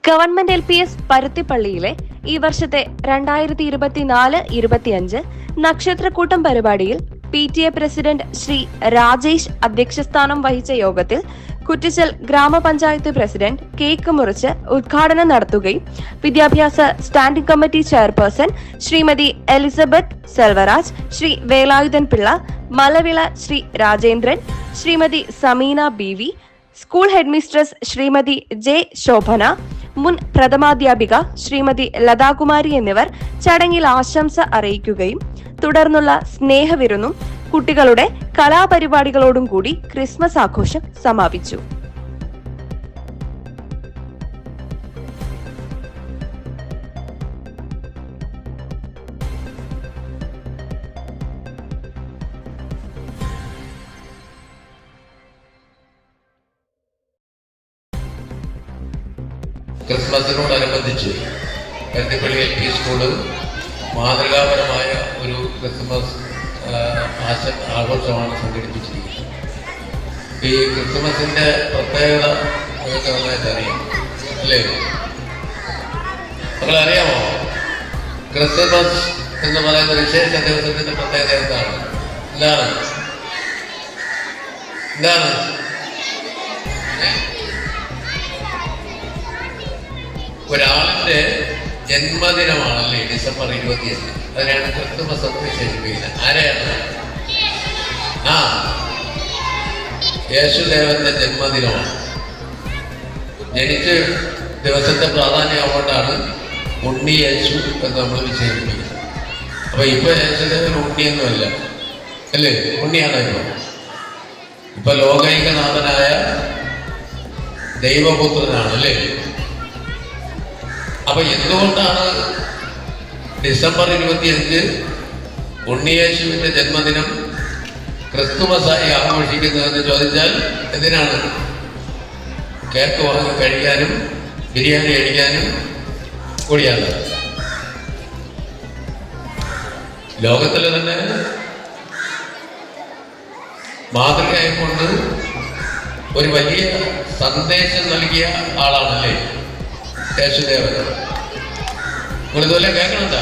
Government LPS പരുത്തിപ്പള്ളിയിലെ ഈ വർഷത്തെ 2024-25 നക്ഷത്രക്കൂട്ടം പരിപാടിയിൽ PTA പ്രസിഡന്റ് ശ്രീ രാജേഷ് അധ്യക്ഷസ്ഥാനം വഹിച്ച യോഗത്തിൽ കുറ്റിച്ചൽ ഗ്രാമപഞ്ചായത്ത് പ്രസിഡന്റ് കേക്ക് മുറിച്ച് ഉദ്ഘാടനം നടത്തുകയും വിദ്യാഭ്യാസ standing committee chairperson Shrimati Elizabeth Selvaraj, Shri Velayudhan Pillai, Malavila Shri Rajendran, Shrimati Sameena BV, school headmistress Shrimati J Shobhana, മുൻ പ്രഥമാധ്യാപിക ശ്രീമതി ലതാകുമാരി എന്നിവർ ചടങ്ങിൽ ആശംസ അറിയിക്കുകയും തുടർന്നുള്ള സ്നേഹവിരുന്നും കുട്ടികളുടെ കലാപരിപാടികളോടും കൂടി ക്രിസ്മസ് ആഘോഷം സമാപിച്ചു. ക്രിസ്മസിനോടനുബന്ധിച്ച് പരുത്തിപ്പള്ളി LP സ്കൂള് മാതൃകാപരമായ ഒരു ക്രിസ്മസ് ആഘോഷമാണ് സംഘടിപ്പിച്ചിരിക്കുന്നത്. ഈ ക്രിസ്മസിന്റെ പ്രത്യേകത നിങ്ങൾക്ക് നന്നായിട്ട് അറിയാം അല്ലേ? നിങ്ങളറിയാമോ ക്രിസ്മസ് എന്ന് പറയുന്ന വിശേഷ ദിവസത്തിന്റെ പ്രത്യേകത എന്താണ്? എന്താണ് ഒരാളിന്റെ ജന്മദിനമാണല്ലേ ഡിസംബർ 25. അതിനാണ് ക്രിസ്തുമസ് എന്ന് വിശേഷിപ്പിക്കുന്നത്. ആരെയാണ്? യേശുദേവന്റെ ജന്മദിനമാണ്. ജനിച്ച ദിവസത്തെ പ്രാധാന്യം അതുകൊണ്ടാണ് ഉണ്ണി യേശു എന്ന് നമ്മൾ വിശേഷിപ്പിക്കുന്നത്. അപ്പൊ ഇപ്പൊ യേശുദേവൻ ഉണ്ണിയൊന്നുമല്ല അല്ലേ? ഉണ്ണിയാണ് ഇപ്പൊ ലോകൈകനാഥനായ ദൈവപുത്രനാണ് അല്ലേ? അപ്പൊ എന്തുകൊണ്ടാണ് ഡിസംബർ 25 ഉണ്ണിയേശുവിന്റെ ജന്മദിനം ക്രിസ്തുമസായി ആഘോഷിക്കുന്നതെന്ന് ചോദിച്ചാൽ എന്തിനാണ്? കേക്ക് വാങ്ങി കഴിക്കാനും ബിരിയാണി കഴിക്കാനും കൂടിയാണ്. ലോകത്തിലെ തന്നെ മാതൃകയായിക്കൊണ്ട് ഒരു വലിയ സന്ദേശം നൽകിയ ആളാണല്ലേ യേശുദേവൻ. നിങ്ങളിതുപോലെ കേൾക്കണമെന്താ?